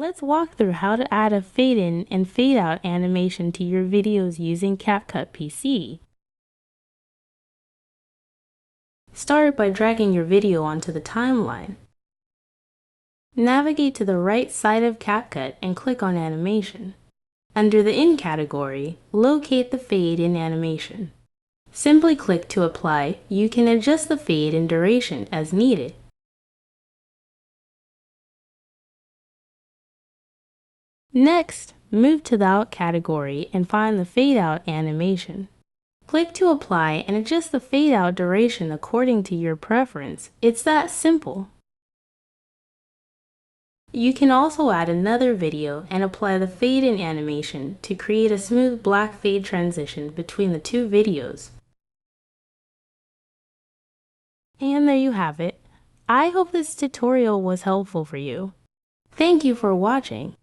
Let's walk through how to add a fade in and fade out animation to your videos using CapCut PC. Start by dragging your video onto the timeline. Navigate to the right side of CapCut and click on Animation. Under the In category, locate the Fade in animation. Simply click to apply. You can adjust the fade and duration as needed. Next, move to the Out category and find the Fade Out animation. Click to apply and adjust the fade out duration according to your preference. It's that simple. You can also add another video and apply the fade in animation to create a smooth black fade transition between the two videos. And there you have it. I hope this tutorial was helpful for you. Thank you for watching.